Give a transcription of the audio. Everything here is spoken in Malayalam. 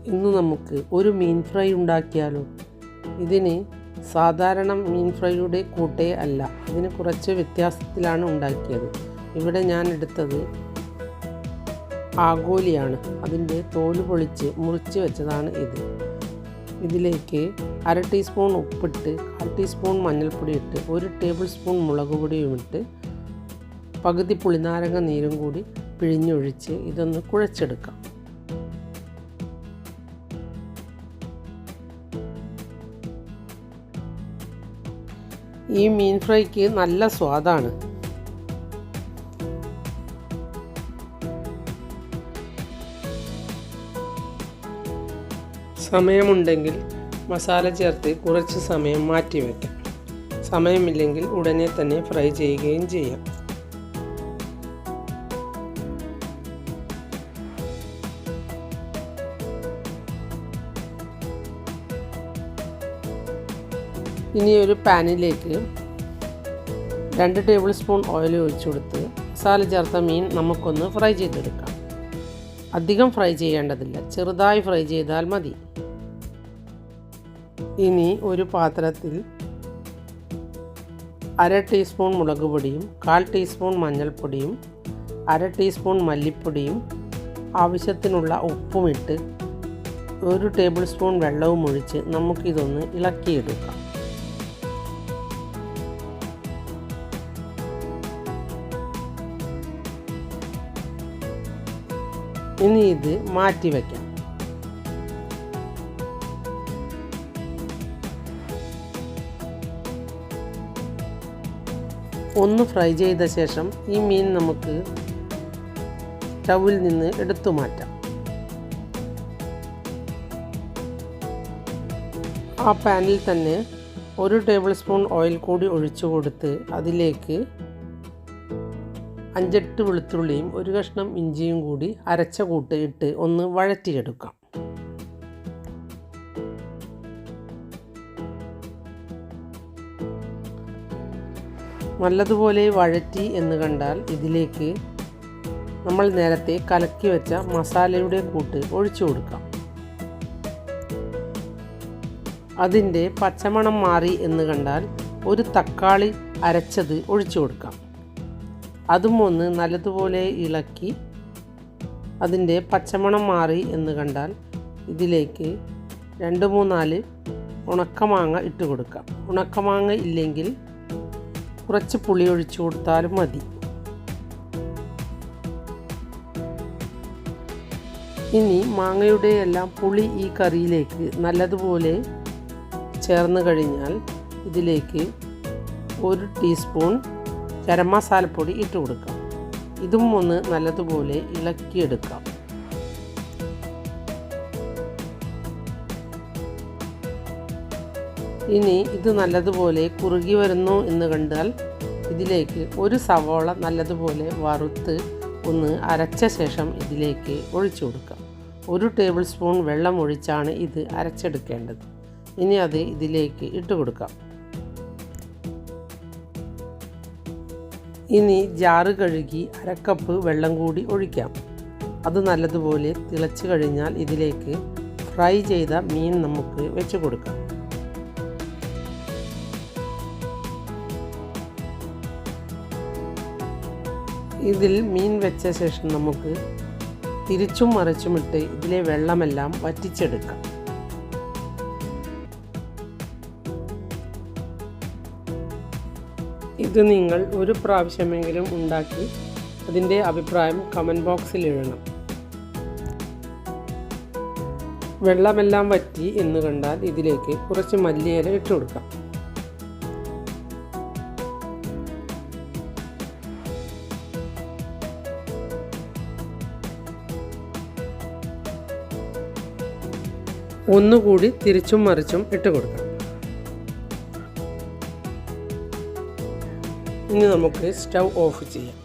ഇന്ന് നമുക്ക് ഒരു മീൻ ഫ്രൈ ഉണ്ടാക്കിയാലോ. ഇതിന് സാധാരണ മീൻ ഫ്രൈയുടെ കൂട്ടേ അല്ല, ഇതിന് കുറച്ച് വ്യത്യാസത്തിലാണ് ഉണ്ടാക്കിയത്. ഇവിടെ ഞാൻ എടുത്തത് ആഗോലിയാണ്. അതിൻ്റെ തോല് പൊളിച്ച് മുറിച്ച് വെച്ചതാണ് ഇത്. ഇതിലേക്ക് 1/2 ടീസ്പൂൺ ഉപ്പിട്ട് 1/4 ടീസ്പൂൺ മഞ്ഞൾപ്പൊടി ഇട്ട് 1 ടേബിൾ സ്പൂൺ മുളക് പൊടിയും ഇട്ട് പകുതി പുളിനാരങ്ങ നീരും കൂടി പിഴിഞ്ഞൊഴിച്ച് ഇതൊന്ന് കുഴച്ചെടുക്കാം. ഈ മീൻ ഫ്രൈക്ക് നല്ല സ്വാദാണ്. സമയമുണ്ടെങ്കിൽ മസാല ചേർത്ത് കുറച്ച് സമയം മാറ്റി വയ്ക്കാം. സമയമില്ലെങ്കിൽ ഉടനെ തന്നെ ഫ്രൈ ചെയ്യുകയും ചെയ്യാം. ഇനി ഒരു പാനിലേക്ക് 2 ടേബിൾ സ്പൂൺ ഓയിൽ ഒഴിച്ചു കൊടുത്ത് മസാല ചേർത്ത മീൻ നമുക്കൊന്ന് ഫ്രൈ ചെയ്തെടുക്കാം. അധികം ഫ്രൈ ചെയ്യേണ്ടതില്ല, ചെറുതായി ഫ്രൈ ചെയ്താൽ മതി. ഇനി ഒരു പാത്രത്തിൽ 1/2 ടീസ്പൂൺ മുളക് പൊടിയും 1/4 ടീസ്പൂൺ മഞ്ഞൾപ്പൊടിയും 1/2 ടീസ്പൂൺ മല്ലിപ്പൊടിയും ആവശ്യത്തിനുള്ള ഉപ്പുമിട്ട് 1 ടേബിൾ സ്പൂൺ വെള്ളവും ഒഴിച്ച് നമുക്കിതൊന്ന് ഇളക്കിയെടുക്കാം. ഇനി ഇത് മാറ്റി വയ്ക്കാം. ഒന്ന് ഫ്രൈ ചെയ്ത ശേഷം ഈ മീൻ നമുക്ക് സ്റ്റൗവിൽ നിന്ന് എടുത്തു മാറ്റാം. ആ പാനിൽ തന്നെ 1 ടേബിൾ സ്പൂൺ ഓയിൽ കൂടി ഒഴിച്ചു കൊടുത്ത് അതിലേക്ക് 5-8 വെളുത്തുള്ളിയും 1 കഷ്ണം ഇഞ്ചിയും കൂടി അരച്ച കൂട്ട് ഇട്ട് ഒന്ന് വഴറ്റിയെടുക്കാം. നല്ലതുപോലെ വഴറ്റി എന്ന് കണ്ടാൽ ഇതിലേക്ക് നമ്മൾ നേരത്തെ കലക്കി വെച്ച മസാലയുടെ കൂട്ട് ഒഴിച്ചു കൊടുക്കാം. അതിൻ്റെ പച്ചമണം മാറി എന്ന് കണ്ടാൽ ഒരു തക്കാളി അരച്ചത് ഒഴിച്ചു കൊടുക്കാം. അതും ഒന്ന് നല്ലതുപോലെ ഇളക്കി അതിൻ്റെ പച്ചമണം മാറി എന്ന് കണ്ടാൽ ഇതിലേക്ക് 2-3-4 ഉണക്കമാങ്ങ ഇട്ട് കൊടുക്കാം. ഉണക്കമാങ്ങ ഇല്ലെങ്കിൽ കുറച്ച് പുളി ഒഴിച്ചു കൊടുത്താലും മതി. ഇനി മാങ്ങയുടെ എല്ലാം പുളി ഈ കറിയിലേക്ക് നല്ലതുപോലെ ചേർന്ന് കഴിഞ്ഞാൽ ഇതിലേക്ക് 1 ടീസ്പൂൺ ഗരം മസാലപ്പൊടി ഇട്ട് കൊടുക്കാം. ഇതും ഒന്ന് നല്ലതുപോലെ ഇളക്കിയെടുക്കാം. ഇനി ഇത് നല്ലതുപോലെ കുറുകി വരുന്നു എന്ന് കണ്ടാൽ ഇതിലേക്ക് 1 സവോള നല്ലതുപോലെ വറുത്ത് ഒന്ന് അരച്ച ശേഷം ഇതിലേക്ക് ഒഴിച്ചു കൊടുക്കാം. 1 ടേബിൾ സ്പൂൺ വെള്ളം ഒഴിച്ചാണ് ഇത് അരച്ചെടുക്കേണ്ടത്. ഇനി അത് ഇതിലേക്ക് ഇട്ട് കൊടുക്കാം. ഇനി ജാറ് കഴുകി 1/2 കപ്പ് വെള്ളം കൂടി ഒഴിക്കാം. അത് നല്ലതുപോലെ തിളച്ച് കഴിഞ്ഞാൽ ഇതിലേക്ക് ഫ്രൈ ചെയ്ത മീൻ നമുക്ക് വെച്ച് കൊടുക്കാം. ഇതിൽ മീൻ വെച്ച ശേഷം നമുക്ക് തിരിച്ചും മറിച്ചുമിട്ട് ഇതിലെ വെള്ളമെല്ലാം വറ്റിച്ചെടുക്കാം. ഇത് നിങ്ങൾ ഒരു പ്രാവശ്യമെങ്കിലും ഉണ്ടാക്കി അതിൻ്റെ അഭിപ്രായം കമൻറ്റ് ബോക്സിൽ എഴുതണം. വെള്ളമെല്ലാം വറ്റി എന്ന് കണ്ടാൽ ഇതിലേക്ക് കുറച്ച് മല്ലിയില ഇട്ട് കൊടുക്കാം. ഒന്നുകൂടി തിരിച്ചും മറിച്ചും ഇട്ട് കൊടുക്കാം. ഇനി നമുക്ക് സ്റ്റൗ ഓഫ് ചെയ്യാം.